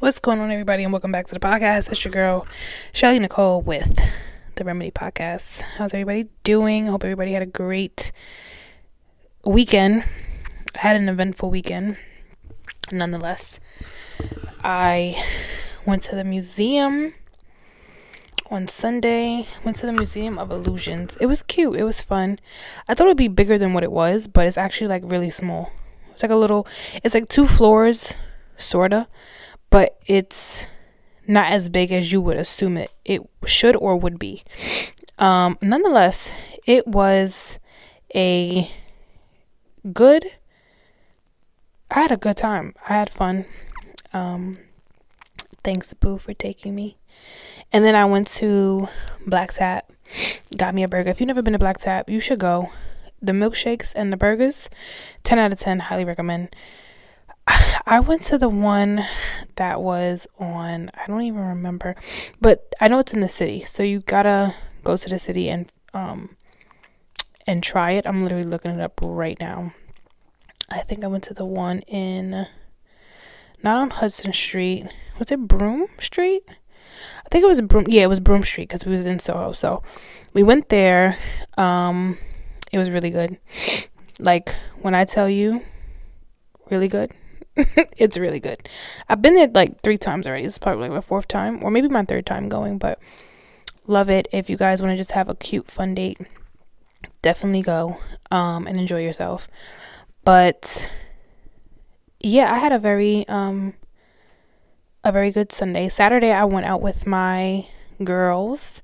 What's going on, everybody, and welcome back to the podcast. It's your girl, Shelly Nicole, with the Remedy Podcast. How's everybody doing? I hope everybody had a great weekend. I had an eventful weekend. Nonetheless, I went to the museum on Sunday. Went to the Museum of Illusions. It was cute. It was fun. I thought it would be bigger than what it was, but it's actually like really small. It's like 2 floors, sorta. But it's not as big as you would assume it should or would be. Nonetheless, it was I had a good time. I had fun. Thanks, Boo, for taking me. And then I went to Black Tap, got me a burger. If you've never been to Black Tap, you should go. The milkshakes and the burgers, 10 out of 10, highly recommend. I went to the one that was on, I don't even remember, but I know it's in the city, so you gotta go to the city and try it. I'm literally looking it up right now. I think I went to the one not on Hudson Street. Was it Broome Street? I think it was Broome. Yeah, it was Broome Street because we was in Soho. So we went there. It was really good. Like, when I tell you, really good. It's really good. I've been there like 3 times already. It's probably like my 4th time or maybe my 3rd time going, but love it. If you guys want to just have a cute fun date, definitely go and enjoy yourself. But yeah, I had a very good Sunday. Saturday I went out with my girls,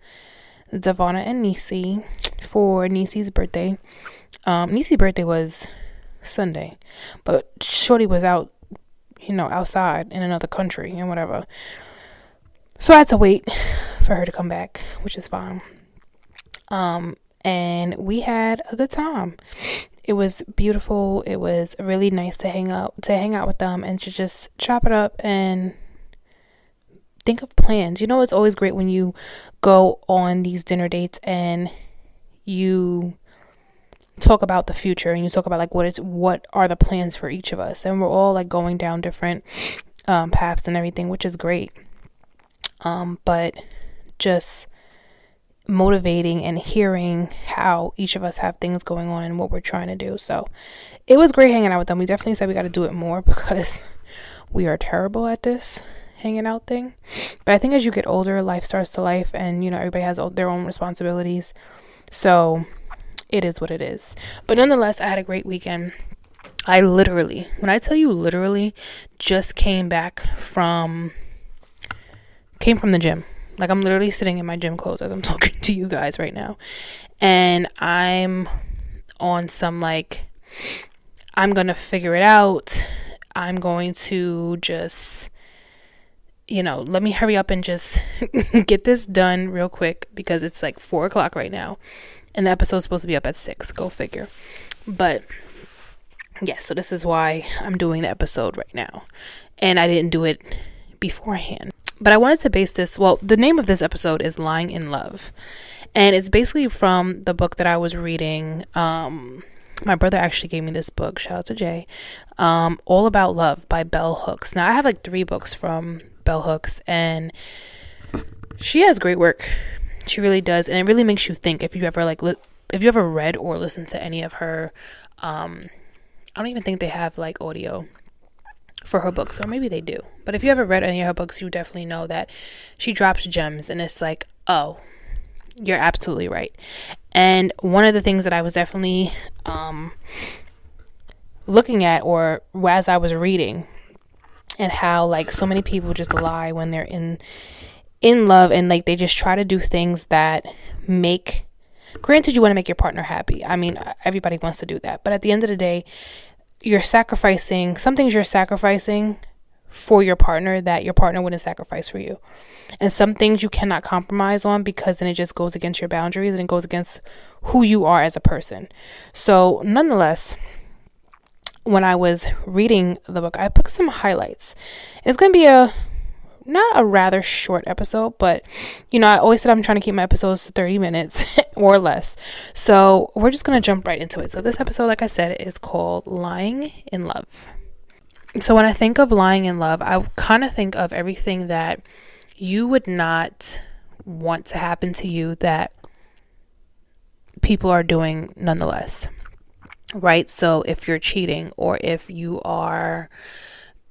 Devonna and Nisi, for Nisi's birthday. Nisi's birthday was Sunday, but Shorty was out, outside in another country and whatever, so I had to wait for her to come back, which is fine. And we had a good time. It was beautiful. It was really nice to hang out with them and to just chop it up and think of plans. It's always great when you go on these dinner dates and you talk about the future and you talk about like what are the plans for each of us, and we're all like going down different paths and everything, which is great. But just motivating and hearing how each of us have things going on and what we're trying to do. So it was great hanging out with them. We definitely said we got to do it more because we are terrible at this hanging out thing. But I think as you get older, life starts to life, and everybody has their own responsibilities. So it is what it is. But nonetheless, I had a great weekend. I literally, when I tell you literally, just came from the gym. Like, I'm literally sitting in my gym clothes as I'm talking to you guys right now. And I'm on some like, I'm going to figure it out. I'm going to just, let me hurry up and just get this done real quick because it's like 4:00 right now. And the episode's supposed to be up at 6. Go figure. But yeah, so this is why I'm doing the episode right now. And I didn't do it beforehand. But I wanted to base this, the name of this episode is Lying in Love. And it's basically from the book that I was reading. My brother actually gave me this book. Shout out to Jay. All About Love by Bell Hooks. Now, I have like 3 books from Bell Hooks, and she has great work. She really does, and it really makes you think. If you ever read or listened to any of her, I don't even think they have like audio for her books, or maybe they do. But if you ever read any of her books, you definitely know that she drops gems, and it's like, oh, you're absolutely right. And one of the things that I was definitely looking at, or as I was reading, and how like so many people just lie when they're in love, and like they just try to do things that granted, you want to make your partner happy. I mean, everybody wants to do that, but at the end of the day, you're sacrificing for your partner that your partner wouldn't sacrifice for you. And some things you cannot compromise on, because then it just goes against your boundaries and it goes against who you are as a person. So nonetheless, when I was reading the book, I put some highlights. It's going to be not a rather short episode, but I always said I'm trying to keep my episodes to 30 minutes or less. So we're just going to jump right into it. So this episode, like I said, is called Lying in Love. So when I think of lying in love, I kind of think of everything that you would not want to happen to you that people are doing nonetheless, right? So if you're cheating, or if you are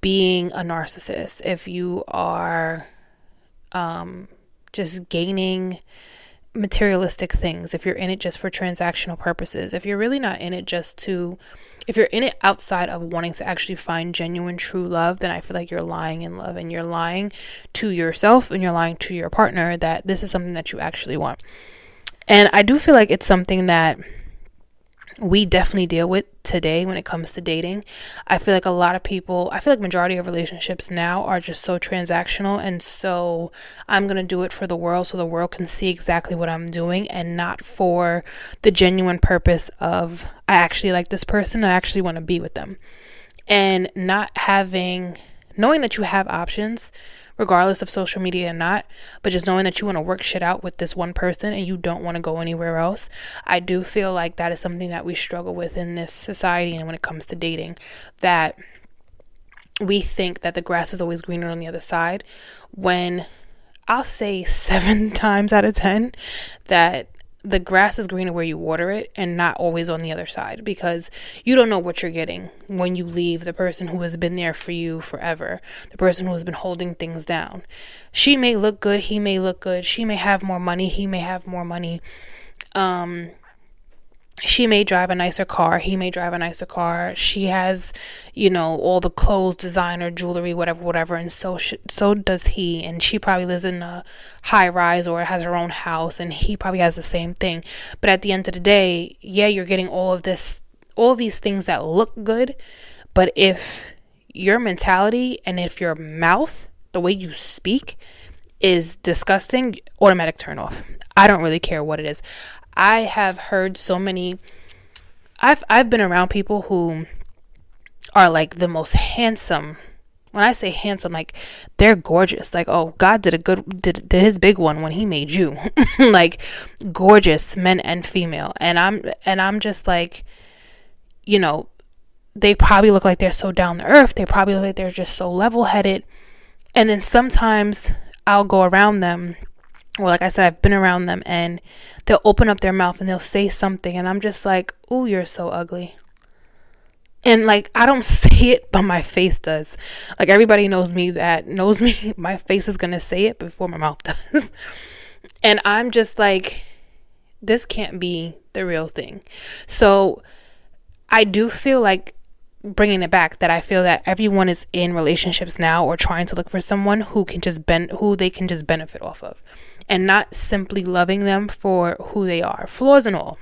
being a narcissist, if you are just gaining materialistic things, if you're in it just for transactional purposes, if you're really not in it if you're in it outside of wanting to actually find genuine true love, then I feel like you're lying in love, and you're lying to yourself and you're lying to your partner that this is something that you actually want. And I do feel like it's something that we definitely deal with today when it comes to dating. I feel like majority of relationships now are just so transactional, and so I'm going to do it for the world so the world can see exactly what I'm doing, and not for the genuine purpose of, I actually like this person, I actually want to be with them. And knowing that you have options regardless of social media or not, but just knowing that you want to work shit out with this one person and you don't want to go anywhere else. I do feel like that is something that we struggle with in this society, and when it comes to dating, that we think that the grass is always greener on the other side, when I'll say 7 times out of 10 that the grass is greener where you water it, and not always on the other side, because you don't know what you're getting when you leave the person who has been there for you forever, the person who has been holding things down. She may look good, he may look good, she may have more money, he may have more money, she may drive a nicer car, he may drive a nicer car, she has, all the clothes, designer, jewelry, whatever, and so does he, and she probably lives in a high rise or has her own house, and he probably has the same thing. But at the end of the day, yeah, you're getting all of these things that look good, but if your mentality and if your mouth, the way you speak, is disgusting, automatic turn off. I don't really care what it is. I have heard so many, I've been around people who are like the most handsome. When I say handsome, like they're gorgeous. Like, oh, God did his big one when he made you. Like gorgeous men and female. And I'm just like, they probably look like they're so down to earth. They probably look like they're just so level headed. And then sometimes I'll go around them, or like I said, I've been around them, and they'll open up their mouth and they'll say something, and I'm just like, ooh, you're so ugly. And like, I don't say it, but my face does. Like, everybody knows me, my face is gonna say it before my mouth does. And I'm just like, this can't be the real thing. So I do feel like, bringing it back, that I feel that everyone is in relationships now, or trying to look for someone who they can just benefit off of, and not simply loving them for who they are, flaws and all,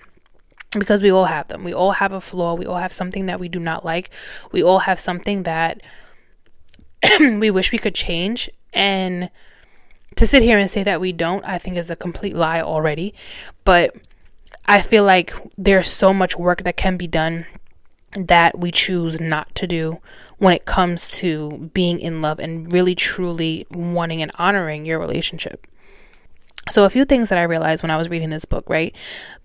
because we all have them. We all have a flaw. We all have something that we do not like. We all have something that we wish we could change, and to sit here and say that we don't, I think is a complete lie already. But I feel like there's so much work that can be done that we choose not to do when it comes to being in love and really truly wanting and honoring your relationship. So a few things that I realized when I was reading this book, right?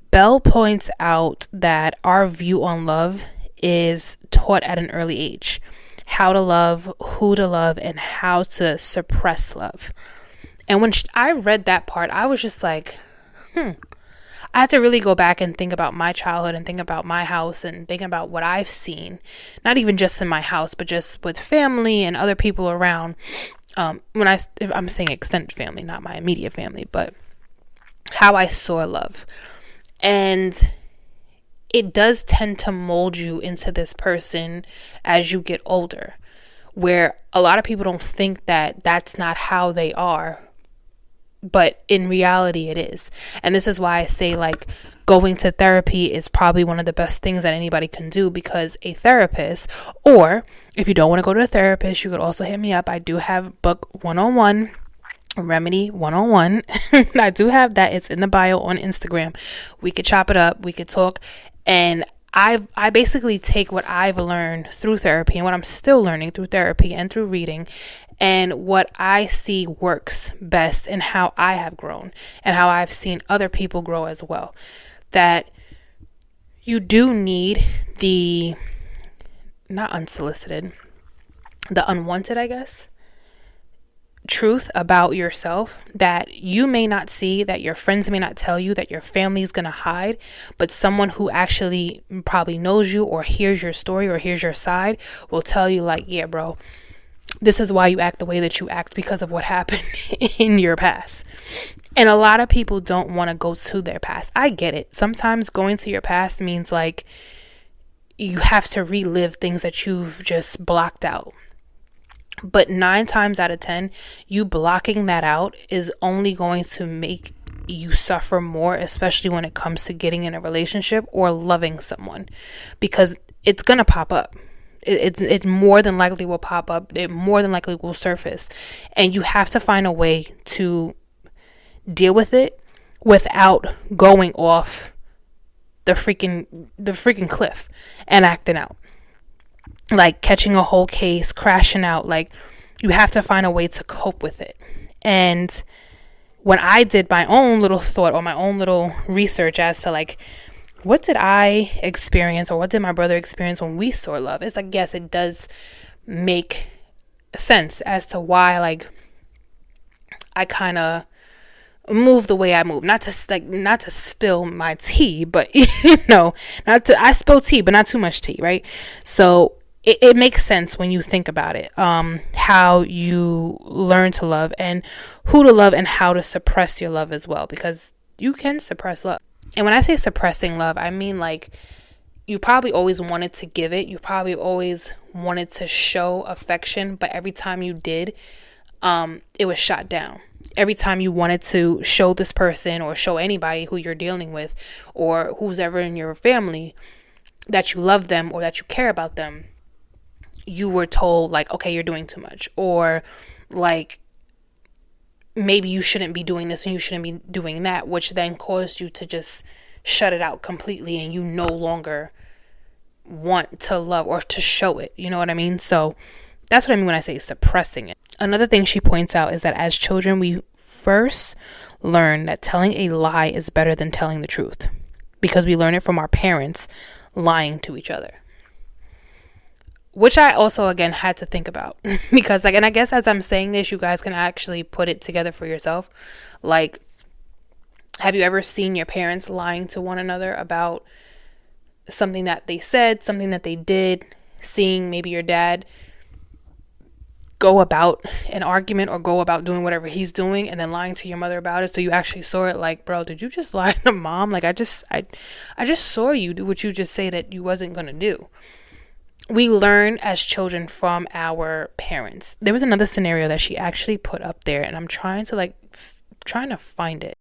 Bell points out that our view on love is taught at an early age. How to love, who to love, and how to suppress love. And when I read that part, I was just like, I had to really go back and think about my childhood, and think about my house, and think about what I've seen, not even just in my house, but just with family and other people around. I'm saying extended family, not my immediate family, but how I saw love. And it does tend to mold you into this person as you get older, where a lot of people don't think that that's not how they are, but in reality it is. And this is why I say, like, going to therapy is probably one of the best things that anybody can do, because a therapist, or if you don't want to go to a therapist, you could also hit me up. I do have book 101, Remedy 101. I do have that. It's in the bio on Instagram. We could chop it up, we could talk, and I basically take what I've learned through therapy, and what I'm still learning through therapy and through reading, and what I see works best, and how I have grown, and how I've seen other people grow as well. That you do need the, not unsolicited, the unwanted, I guess, truth about yourself that you may not see, that your friends may not tell you, that your family's gonna hide, but someone who actually probably knows you or hears your story or hears your side will tell you, like, yeah, bro, this is why you act the way that you act because of what happened in your past. And a lot of people don't want to go to their past. I get it. Sometimes going to your past means like you have to relive things that you've just blocked out. But 9 times out of 10, you blocking that out is only going to make you suffer more, especially when it comes to getting in a relationship or loving someone, because it's going to pop up. It more than likely will pop up. It more than likely will surface. And you have to find a way to deal with it without going off the freaking cliff and acting out. Like catching a whole case, crashing out. Like, you have to find a way to cope with it. And when I did my own little thought or my own little research as to like, what did I experience or what did my brother experience when we saw love? It's like, yes, it does make sense as to why, like, I kind of move the way I move. Not to spill my tea, but I spill tea, but not too much tea, right? So it makes sense when you think about it, how you learn to love and who to love and how to suppress your love as well, because you can suppress love. And when I say suppressing love, I mean like you probably always wanted to give it. You probably always wanted to show affection, but every time you did, it was shot down. Every time you wanted to show this person or show anybody who you're dealing with or who's ever in your family that you love them or that you care about them, you were told like, okay, you're doing too much, or like maybe you shouldn't be doing this and you shouldn't be doing that, which then caused you to just shut it out completely and you no longer want to love or to show it. You know what I mean? So that's what I mean when I say suppressing it. Another thing she points out is that as children, we first learn that telling a lie is better than telling the truth because we learn it from our parents lying to each other. Which I also, again, had to think about because, like, and I guess as I'm saying this, you guys can actually put it together for yourself. Like, have you ever seen your parents lying to one another about something that they said, something that they did, seeing maybe your dad go about an argument or go about doing whatever he's doing and then lying to your mother about it? So you actually saw it, like, bro, did you just lie to mom? Like, I just saw you do what you just say that you wasn't going to do. We learn as children from our parents. There was another scenario that she actually put up there, and I'm trying to find it.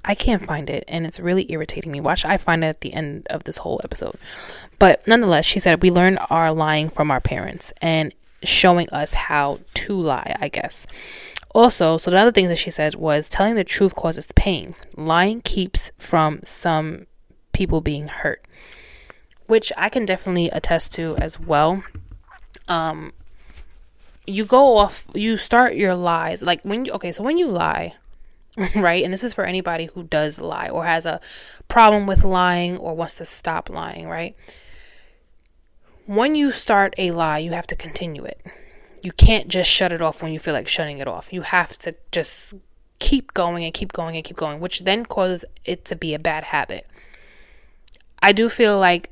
I can't find it, and it's really irritating me. Watch, I find it at the end of this whole episode. But nonetheless, she said we learn our lying from our parents and showing us how to lie, I guess. Also, so the other thing that she said was telling the truth causes pain. Lying keeps from some people being hurt, which I can definitely attest to as well. You start your lies, like so when you lie, right? And this is for anybody who does lie or has a problem with lying or wants to stop lying, right? When you start a lie, you have to continue it. You can't just shut it off when you feel like shutting it off. You have to just keep going and keep going and keep going, which then causes it to be a bad habit. I do feel like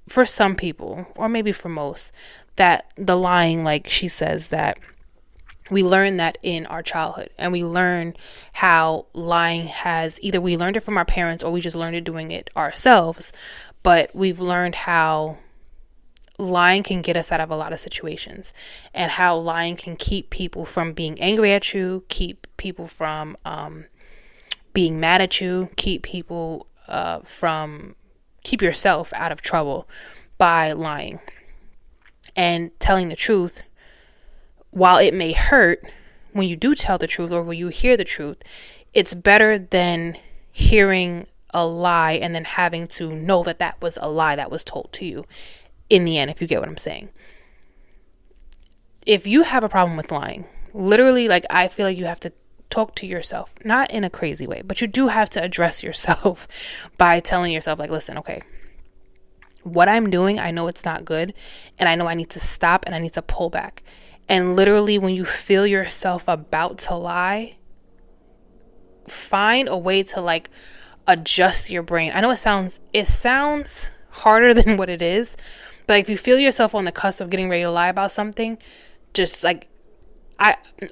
for some people, or maybe for most, that the lying, like she says, that we learn that in our childhood, and we learn how lying has either we learned it from our parents or we just learned it doing it ourselves, but we've learned how lying can get us out of a lot of situations and how lying can keep people from being angry at you, keep people from being mad at you, keep yourself out of trouble by lying. And telling the truth, while it may hurt when you do tell the truth or when you hear the truth, it's better than hearing a lie and then having to know that that was a lie that was told to you in the end, if you get what I'm saying. If you have a problem with lying, literally, like, I feel like you have to talk to yourself, not in a crazy way, but you do have to address yourself by telling yourself, like, listen, okay, What I'm doing, I know it's not good, and I know I need to stop and I need to pull back. And literally, when you feel yourself about to lie, find a way to like adjust your brain. I know it sounds harder than what it is, but if you feel yourself on the cusp of getting ready to lie about something, just like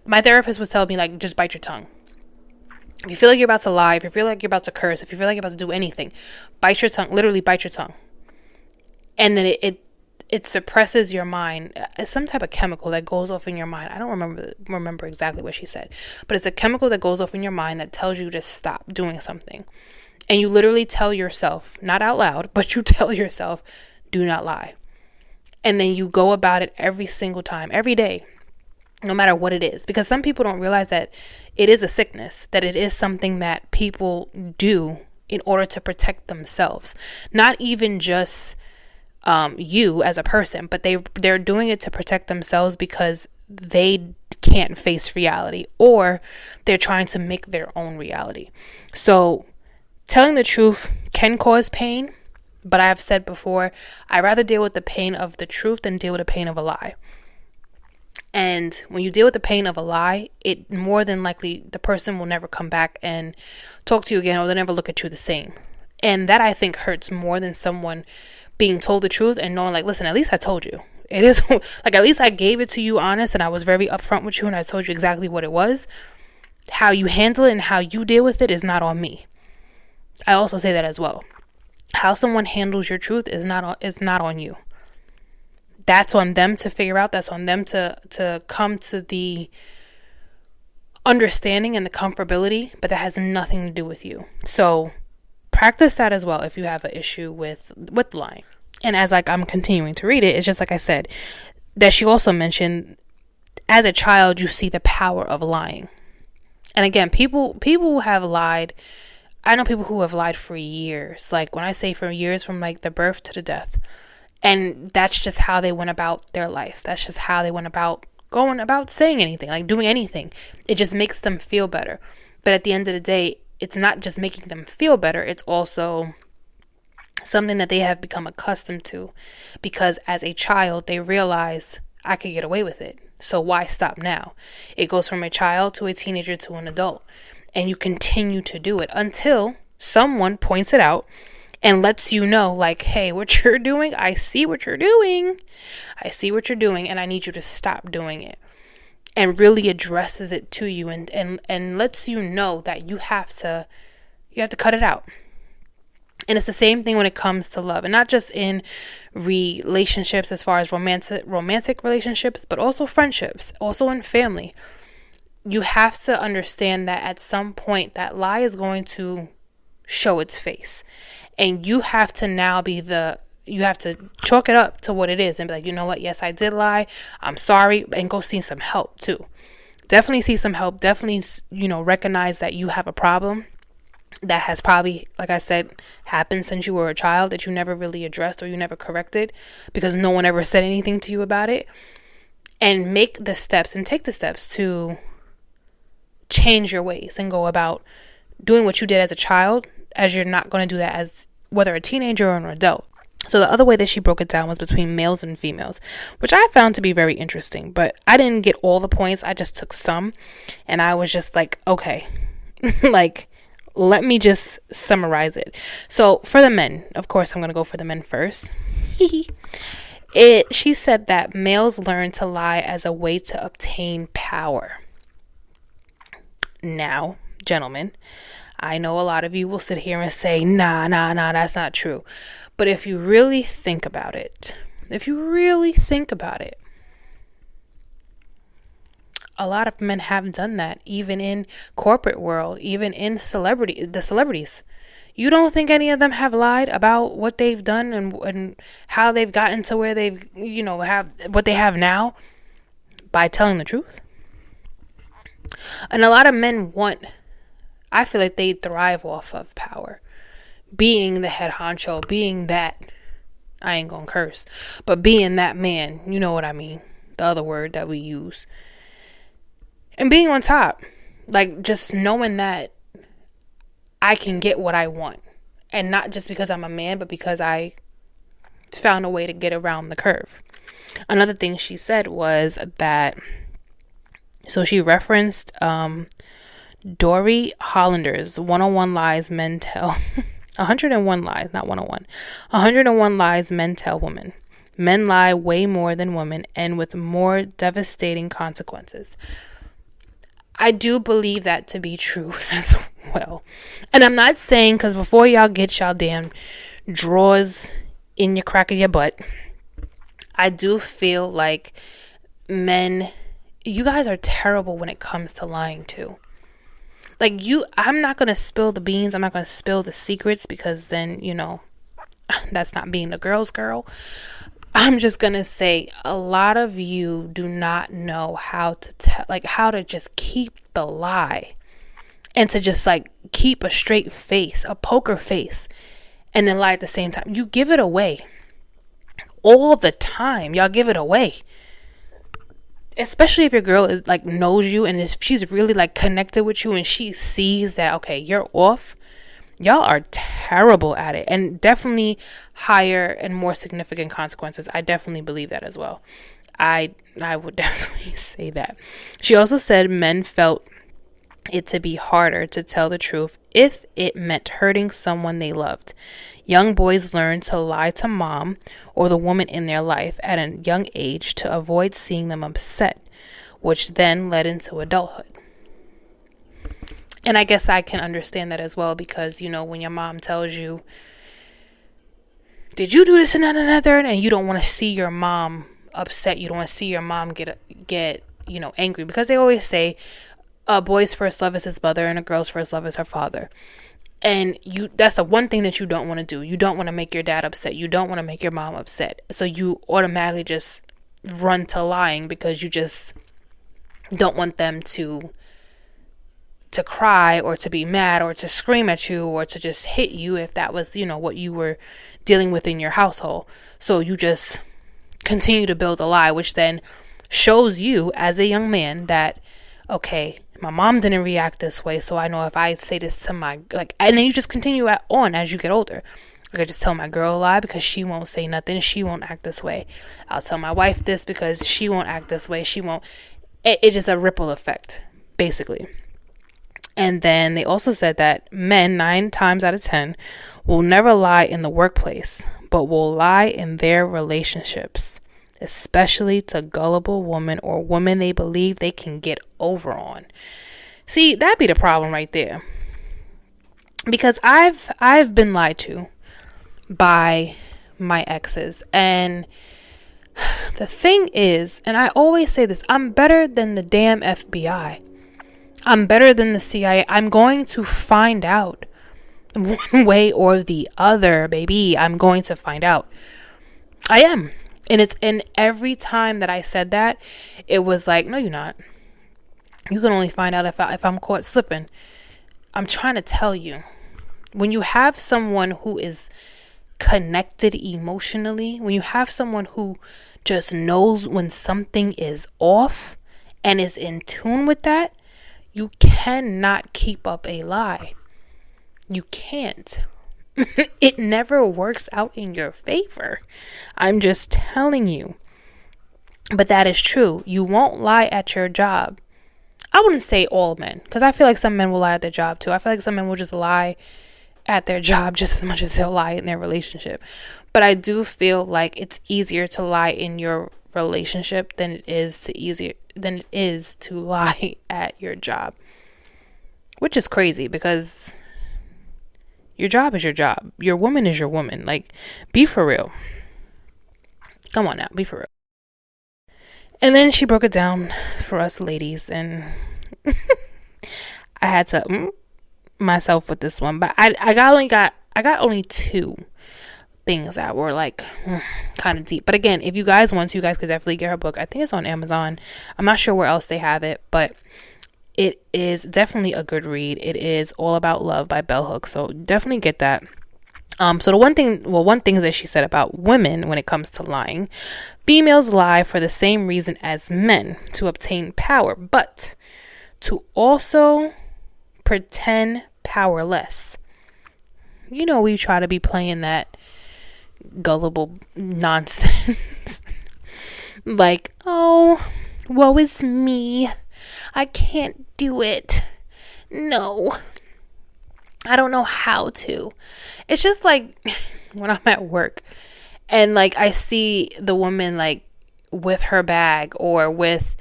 my therapist would tell me, like, just bite your tongue. If you feel like you're about to lie, if you feel like you're about to curse, if you feel like you're about to do anything, bite your tongue. Literally bite your tongue. And then it suppresses your mind. It's some type of chemical that goes off in your mind. I don't remember exactly what she said, but it's a chemical that goes off in your mind that tells you to stop doing something. And you literally tell yourself, not out loud, but you tell yourself, do not lie. And then you go about it every single time, every day, no matter what it is. Because some people don't realize that it is a sickness, that it is something that people do in order to protect themselves. Not even just you as a person, but they're doing it to protect themselves because they can't face reality, or they're trying to make their own reality. So telling the truth can cause pain, but I have said before, I'd rather deal with the pain of the truth than deal with the pain of a lie. And when you deal with the pain of a lie, it more than likely the person will never come back and talk to you again, or they'll never look at you the same. And that, I think, hurts more than someone being told the truth and knowing, like, listen, at least I told you. It is like, at least I gave it to you honest, and I was very upfront with you, and I told you exactly what it was. How you handle it and how you deal with it is not on me. I also say that as well. How someone handles your truth is not on you. That's on them to figure out. That's on them to come to the understanding and the comfortability, but that has nothing to do with you. So practice that as well if you have an issue with lying. And as I'm continuing to read it, it's just like I said, that she also mentioned, as a child, you see the power of lying. And again, people who have lied, I know people who have lied for years. Like, when I say for years, from like the birth to the death. And that's just how they went about their life. That's just how they went about going about saying anything, like doing anything. It just makes them feel better. But at the end of the day, it's not just making them feel better. It's also something that they have become accustomed to, because as a child, they realize, I could get away with it. So why stop now? It goes from a child to a teenager to an adult. And you continue to do it until someone points it out and lets you know, like, hey, what you're doing, I see what you're doing. I see what you're doing, and I need you to stop doing it. And really addresses it to you and lets you know that you have to cut it out. And it's the same thing when it comes to love, and not just in relationships as far as romantic relationships, but also friendships, also in family. You have to understand that at some point that lie is going to show its face, and you have to now you have to chalk it up to what it is and be like, you know what? Yes, I did lie. I'm sorry. And go see some help too. Definitely see some help. Definitely, recognize that you have a problem that has probably, like I said, happened since you were a child, that you never really addressed or you never corrected because no one ever said anything to you about it. And take the steps to change your ways and go about doing what you did as a child, as you're not going to do that as whether a teenager or an adult. So the other way that she broke it down was between males and females, which I found to be very interesting, but I didn't get all the points. I just took some, and I was just like, okay, like, let me just summarize it. So for the men, of course, I'm going to go for the men first. She said that males learn to lie as a way to obtain power. Now, gentlemen, I know a lot of you will sit here and say, nah, that's not true. But if you really think about it, a lot of men have done that, even in corporate world, even in the celebrities. You don't think any of them have lied about what they've done and how they've gotten to where they've, have what they have now by telling the truth? And a lot of men I feel like they thrive off of power. Being the head honcho, being that, I ain't gonna curse, but being that man, you know what I mean? The other word that we use. And being on top. Like, just knowing that I can get what I want. And not just because I'm a man, but because I found a way to get around the curve. Another thing she said was that, so she referenced Dory Hollander's 101 Lies Men Tell. 101 Lies, not 101. 101 Lies Men Tell Women. Men lie way more than women and with more devastating consequences. I do believe that to be true as well. And I'm not saying, because before y'all get y'all damn drawers in your crack of your butt, I do feel like men, you guys are terrible when it comes to lying too. Like I'm not going to spill the beans. I'm not going to spill the secrets, because then, that's not being a girl's girl. I'm just going to say a lot of you do not know how to tell, like how to just keep the lie and to just like keep a straight face, a poker face, and then lie at the same time. You give it away all the time. Y'all give it away. Especially if your girl is like knows you and she's really like connected with you and she sees that, okay, you're off. Y'all are terrible at it, and definitely higher and more significant consequences. I definitely believe that as well. I would definitely say that. She also said men felt it to be harder to tell the truth if it meant hurting someone they loved. Young boys learn to lie to mom or the woman in their life at a young age to avoid seeing them upset, which then led into adulthood. And I guess I can understand that as well, because, when your mom tells you, did you do this and that and another, and you don't want to see your mom upset, you don't want to see your mom get angry, because they always say a boy's first love is his mother and a girl's first love is her father. And that's the one thing that you don't want to do. You don't want to make your dad upset. You don't want to make your mom upset. So you automatically just run to lying, because you just don't want them to cry or to be mad or to scream at you or to just hit you if that was, what you were dealing with in your household. So you just continue to build a lie, which then shows you as a young man that, okay, my mom didn't react this way, so I know if I say this to and then you just continue on as you get older. I could just tell my girl a lie because she won't say nothing. She won't act this way. I'll tell my wife this because she won't act this way. She won't. It's just a ripple effect, basically. And then they also said that men 9 times out of 10 will never lie in the workplace, but will lie in their relationships, especially to gullible women or women they believe they can get over on. See, that'd be the problem right there. Because I've been lied to by my exes. And the thing is, and I always say this, I'm better than the damn FBI. I'm better than the CIA. I'm going to find out one way or the other, baby. I'm going to find out. I am. And every time that I said that, it was like, no, you're not. You can only find out if I'm caught slipping. I'm trying to tell you, when you have someone who is connected emotionally, when you have someone who just knows when something is off and is in tune with that, you cannot keep up a lie. You can't. It never works out in your favor. I'm just telling you. But that is true. You won't lie at your job. I wouldn't say all men, because I feel like some men will lie at their job too. I feel like some men will just lie at their job just as much as they'll lie in their relationship. But I do feel like it's easier to lie in your relationship than it is to lie at your job. Which is crazy, because your job is your job. Your woman is your woman. Like, be for real. Come on now, be for real. And then she broke it down for us ladies, and I had to myself with this one, but I got only 2 things that were like kind of deep. But again, if you guys want to, you guys could definitely get her book. I think it's on Amazon. I'm not sure where else they have it, but it is definitely a good read. It is All About Love by Bell Hooks, so definitely get that. So one thing that she said about women when it comes to lying: females lie for the same reason as men, to obtain power, but to also pretend powerless. We try to be playing that gullible nonsense. Like, oh, woe is me. I can't do it. No, I don't know how to. It's just like when I'm at work and like I see the woman like with her bag or with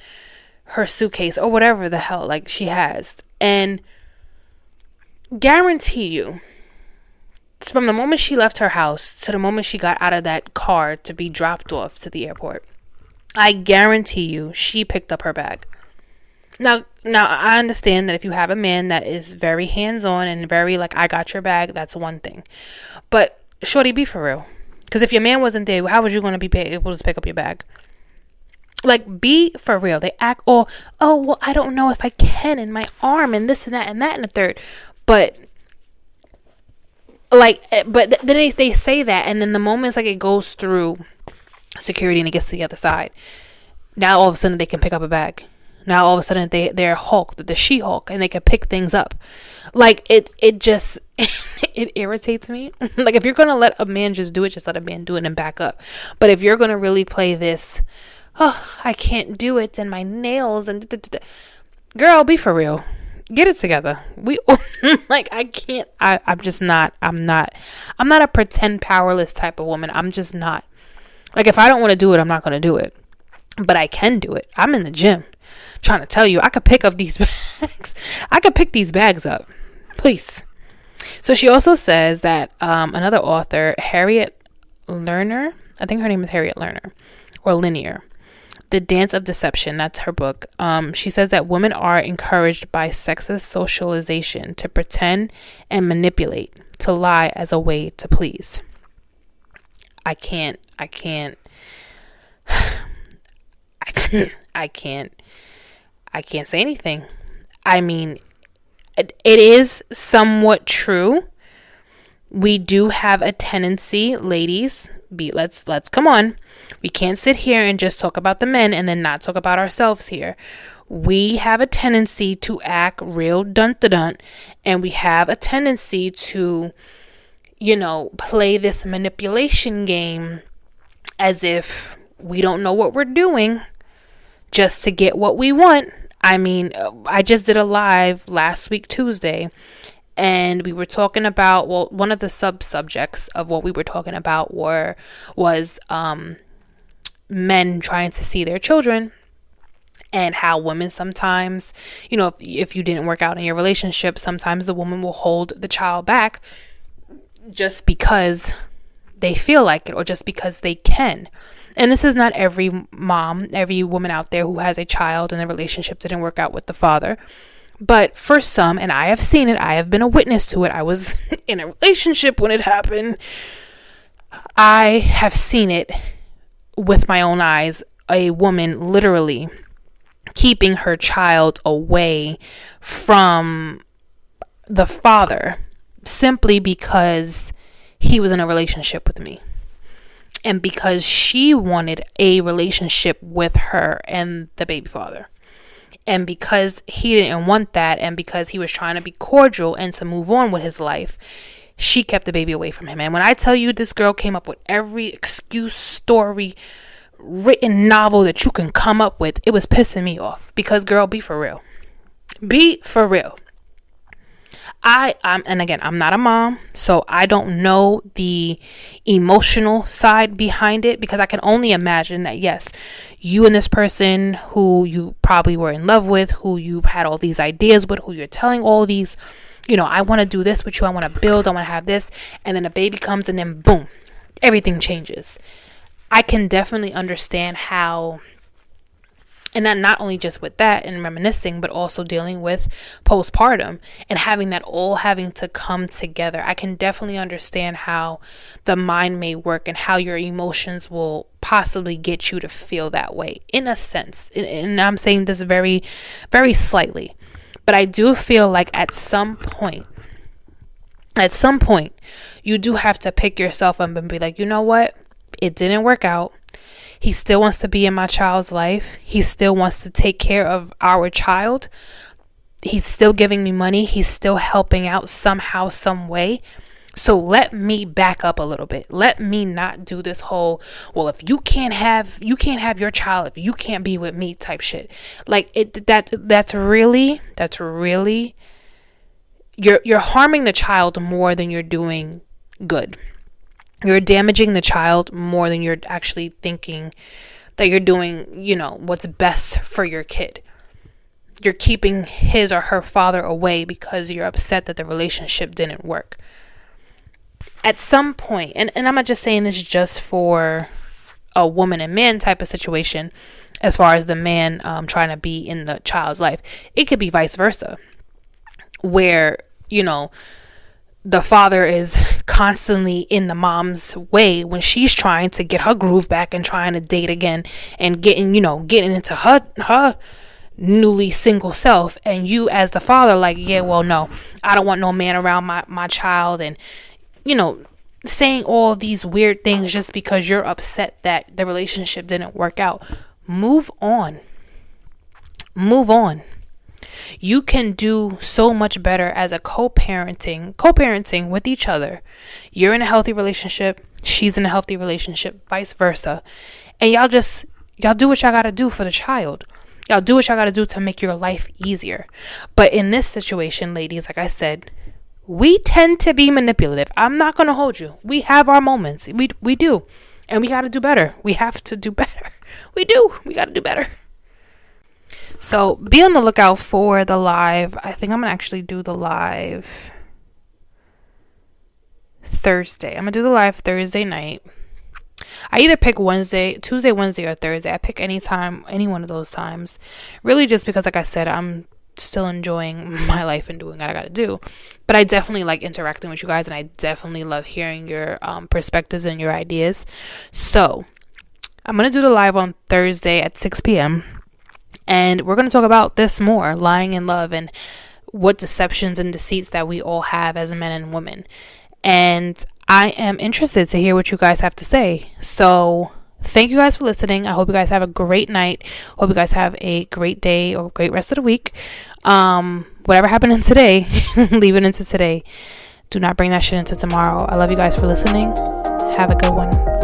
her suitcase or whatever the hell like she has, and guarantee you from the moment she left her house to the moment she got out of that car to be dropped off to the airport, I guarantee you she picked up her bag. Now I understand that if you have a man that is very hands-on and very like, I got your bag, that's one thing. But shorty, be for real. Because if your man wasn't there, how was you going to be able to pick up your bag? Like, be for real. They act all, oh, well, I don't know if I can in my arm and this and that and that and the third. But like, then they say that, and then the moments like it goes through security and it gets to the other side, now all of a sudden they can pick up a bag. Now all of a sudden they're Hulk, the She-Hulk, and they can pick things up. Like it just it irritates me. Like, if you're gonna let a man just do it, just let a man do it and back up. But if you're gonna really play this, oh, I can't do it, and my nails and girl, be for real. Get it together. We like, I can't. I'm just not. I'm not a pretend powerless type of woman. I'm just not. Like, if I don't want to do it, I'm not gonna do it. But I can do it. I'm in the gym. Trying to tell you, I could pick up these bags. I could pick these bags up, please. So she also says that another author, Harriet Lerner, I think her name is Harriet Lerner, or Linear, The Dance of Deception, that's her book. She says that women are encouraged by sexist socialization to pretend and manipulate, to lie as a way to please. I can't say anything. I mean, it is somewhat true. We do have a tendency, ladies, let's come on. We can't sit here and just talk about the men and then not talk about ourselves here. We have a tendency to act real dun-da-dun, and we have a tendency to, play this manipulation game as if we don't know what we're doing just to get what we want. I mean, I just did a live last week, Tuesday, and we were talking about, well, one of the sub-subjects of what we were talking about was men trying to see their children, and how women sometimes, if you didn't work out in your relationship, sometimes the woman will hold the child back just because they feel like it or just because they can. And this is not every mom, every woman out there who has a child and a relationship didn't work out with the father. But for some, and I have seen it, I have been a witness to it. I was in a relationship when it happened. I have seen it with my own eyes. A woman literally keeping her child away from the father simply because he was in a relationship with me. And because she wanted a relationship with her and the baby father. And because he didn't want that, and because he was trying to be cordial and to move on with his life, she kept the baby away from him. And when I tell you, this girl came up with every excuse, story, written novel that you can come up with, it was pissing me off. Because, girl, be for real. Be for real. And again, I'm not a mom, so I don't know the emotional side behind it, because I can only imagine that, yes, you and this person who you probably were in love with, who you had all these ideas with, who you're telling all these, I want to do this with you, I want to build, I want to have this, and then a baby comes and then boom, everything changes. I can definitely understand how. And not only just with that and reminiscing, but also dealing with postpartum and having that all having to come together. I can definitely understand how the mind may work and how your emotions will possibly get you to feel that way, in a sense. And I'm saying this very, very slightly. But I do feel like at some point, you do have to pick yourself up and be like, you know what? It didn't work out. He still wants to be in my child's life. He still wants to take care of our child. He's still giving me money. He's still helping out somehow, some way. So let me back up a little bit. Let me not do this whole, well, if you can't have your child if you can't be with me type shit. Like that's really you're harming the child more than you're doing good. You're damaging the child more than you're actually thinking that you're doing, what's best for your kid. You're keeping his or her father away because you're upset that the relationship didn't work. At some point, and I'm not just saying this just for a woman and man type of situation, as far as the man trying to be in the child's life, it could be vice versa, where, the father is constantly in the mom's way when she's trying to get her groove back and trying to date again and getting into her newly single self. And you as the father, like, yeah, well, no, I don't want no man around my child. And, saying all these weird things just because you're upset that the relationship didn't work out. Move on. You can do so much better as a co-parenting with each other. You're in a healthy relationship, she's in a healthy relationship, vice versa. And y'all do what y'all gotta do for the child. Y'all do what y'all gotta do to make your life easier. But in this situation, ladies, like I said, we tend to be manipulative. I'm not gonna hold you. We have our moments. We do. And we gotta do better. We have to do better. We do. We gotta do better. So be on the lookout for the live. I think I'm going to actually do the live Thursday. I'm going to do the live Thursday night. I either pick Tuesday, Wednesday, or Thursday. I pick any time, any one of those times. Really just because, like I said, I'm still enjoying my life and doing what I got to do. But I definitely like interacting with you guys, and I definitely love hearing your perspectives and your ideas. So I'm going to do the live on Thursday at 6 p.m. And we're going to talk about this more, lying in love, and what deceptions and deceits that we all have as men and women. And I am interested to hear what you guys have to say. So thank you guys for listening. I hope you guys have a great night. Hope you guys have a great day or great rest of the week. Whatever happened in today, leave it into today. Do not bring that shit into tomorrow. I love you guys for listening. Have a good one.